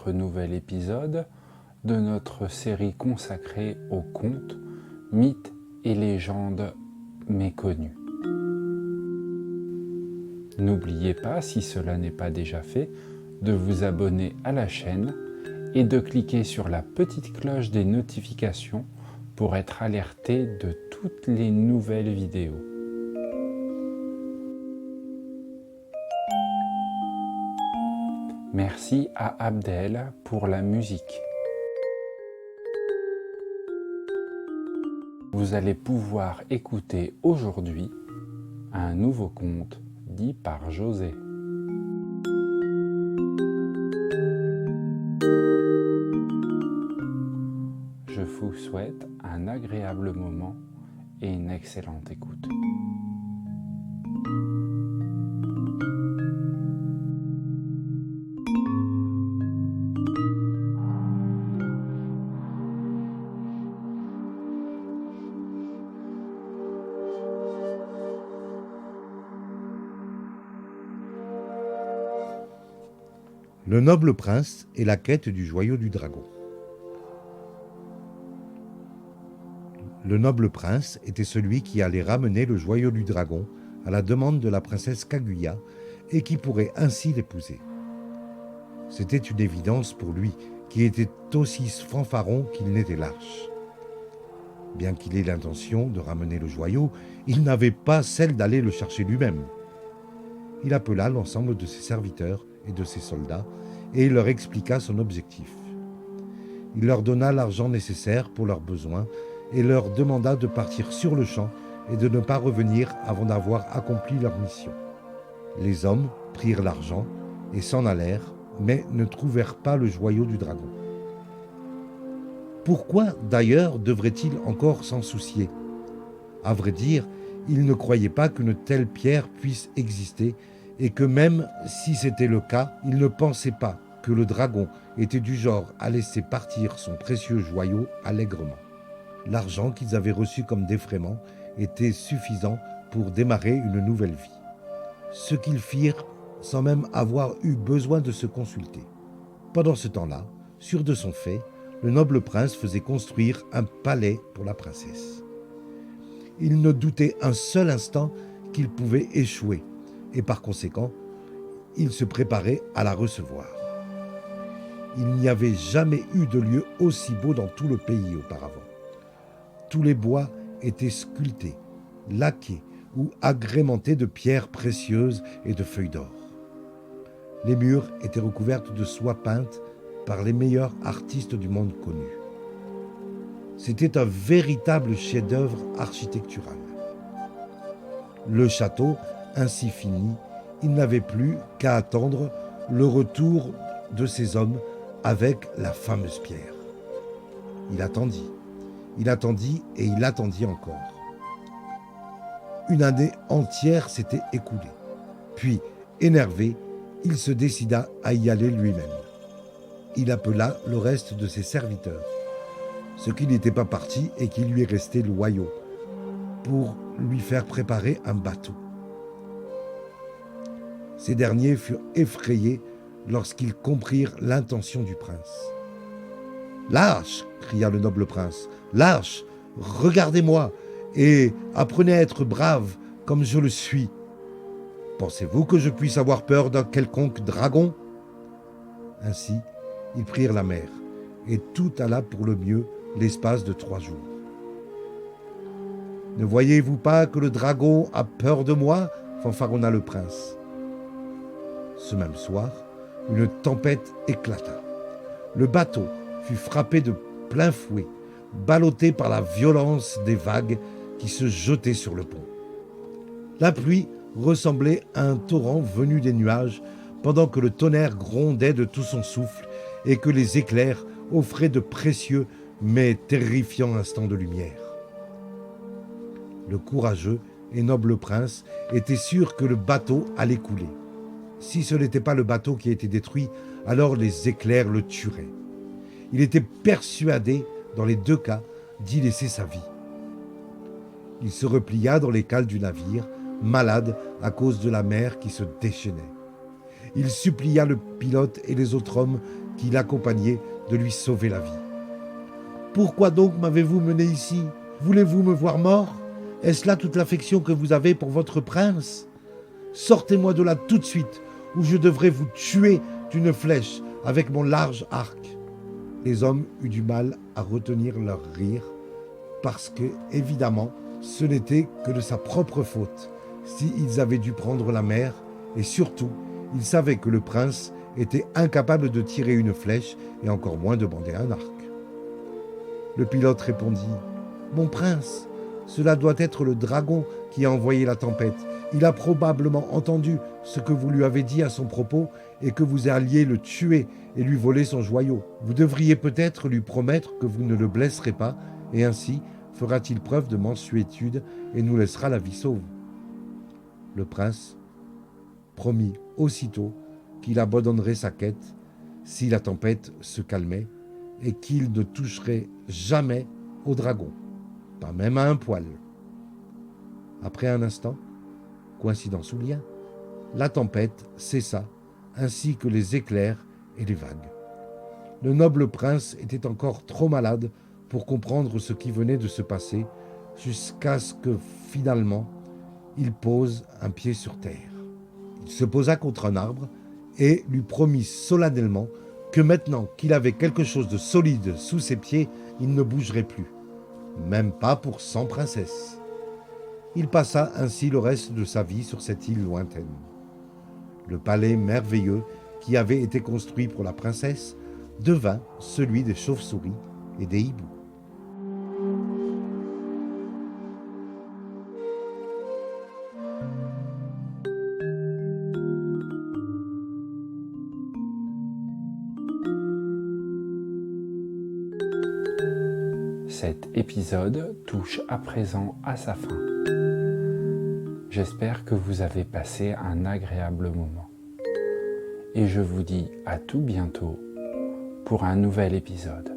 notre nouvel épisode de notre série consacrée aux contes, mythes et légendes méconnues. N'oubliez pas, si cela n'est pas déjà fait, de vous abonner à la chaîne et de cliquer sur la petite cloche des notifications pour être alerté de toutes les nouvelles vidéos. Merci à Abdel pour la musique. Vous allez pouvoir écouter aujourd'hui un nouveau conte dit par José. Je vous souhaite un agréable moment et une excellente écoute. Le noble prince et la quête du joyau du dragon. Le noble prince était celui qui allait ramener le joyau du dragon à la demande de la princesse Kaguya et qui pourrait ainsi l'épouser. C'était une évidence pour lui, qui était aussi fanfaron qu'il n'était lâche. Bien qu'il ait l'intention de ramener le joyau, il n'avait pas celle d'aller le chercher lui-même. Il appela l'ensemble de ses serviteurs et de ses soldats et leur expliqua son objectif. Il leur donna l'argent nécessaire pour leurs besoins et leur demanda de partir sur le champ et de ne pas revenir avant d'avoir accompli leur mission. Les hommes prirent l'argent et s'en allèrent, mais ne trouvèrent pas le joyau du dragon. Pourquoi d'ailleurs devrait-il encore s'en soucier ? À vrai dire, il ne croyait pas qu'une telle pierre puisse exister et que même si c'était le cas, il ne pensait pas que le dragon était du genre à laisser partir son précieux joyau allègrement. L'argent qu'ils avaient reçu comme défraiement était suffisant pour démarrer une nouvelle vie. Ce qu'ils firent sans même avoir eu besoin de se consulter. Pendant ce temps-là, sûr de son fait, le noble prince faisait construire un palais pour la princesse. Il ne doutait un seul instant qu'il pouvait échouer, et par conséquent, il se préparait à la recevoir. Il n'y avait jamais eu de lieu aussi beau dans tout le pays auparavant. Tous les bois étaient sculptés, laqués ou agrémentés de pierres précieuses et de feuilles d'or. Les murs étaient recouverts de soie peinte par les meilleurs artistes du monde connu. C'était un véritable chef-d'œuvre architectural. Le château, ainsi fini, il n'avait plus qu'à attendre le retour de ces hommes avec la fameuse pierre. Il attendit et il attendit encore. Une année entière s'était écoulée. Puis, énervé, il se décida à y aller lui-même. Il appela le reste de ses serviteurs, ceux qui n'étaient pas partis et qui lui restaient loyaux, pour lui faire préparer un bateau. Ces derniers furent effrayés lorsqu'ils comprirent l'intention du prince. « Lâche !» cria le noble prince. « Lâche ! Regardez-moi et apprenez à être brave comme je le suis. Pensez-vous que je puisse avoir peur d'un quelconque dragon ?» Ainsi, ils prirent la mer, et tout alla pour le mieux l'espace de 3 jours. « Ne voyez-vous pas que le dragon a peur de moi ?» fanfaronna le prince. Ce même soir, une tempête éclata. Le bateau fut frappé de plein fouet, ballotté par la violence des vagues qui se jetaient sur le pont. La pluie ressemblait à un torrent venu des nuages, pendant que le tonnerre grondait de tout son souffle et que les éclairs offraient de précieux mais terrifiants instants de lumière. Le courageux et noble prince était sûr que le bateau allait couler. Si ce n'était pas le bateau qui était détruit, alors les éclairs le tueraient. Il était persuadé, dans les 2 cas, d'y laisser sa vie. Il se replia dans les cales du navire, malade à cause de la mer qui se déchaînait. Il supplia le pilote et les autres hommes qui l'accompagnait de lui sauver la vie. « Pourquoi donc m'avez-vous mené ici ? Voulez-vous me voir mort ? Est-ce là toute l'affection que vous avez pour votre prince ? Sortez-moi de là tout de suite, ou je devrais vous tuer d'une flèche avec mon large arc. » Les hommes eurent du mal à retenir leur rire, parce que, évidemment, ce n'était que de sa propre faute, s'ils avaient dû prendre la mer, et surtout, ils savaient que le prince était incapable de tirer une flèche, et encore moins de bander un arc. Le pilote répondit « Mon prince, cela doit être le dragon qui a envoyé la tempête. Il a probablement entendu ce que vous lui avez dit à son propos et que vous alliez le tuer et lui voler son joyau. Vous devriez peut-être lui promettre que vous ne le blesserez pas et ainsi fera-t-il preuve de mansuétude et nous laissera la vie sauve. » Le prince promit aussitôt qu'il abandonnerait sa quête si la tempête se calmait et qu'il ne toucherait jamais au dragon, pas même à un poil. Après un instant, coïncidence ou lien, la tempête cessa, ainsi que les éclairs et les vagues. Le noble prince était encore trop malade pour comprendre ce qui venait de se passer, jusqu'à ce que, finalement, il pose un pied sur terre. Il se posa contre un arbre et lui promit solennellement que maintenant qu'il avait quelque chose de solide sous ses pieds, il ne bougerait plus, même pas pour 100 princesses. Il passa ainsi le reste de sa vie sur cette île lointaine. Le palais merveilleux qui avait été construit pour la princesse devint celui des chauves-souris et des hiboux. Cet épisode touche à présent à sa fin. J'espère que vous avez passé un agréable moment. Et je vous dis à tout bientôt pour un nouvel épisode.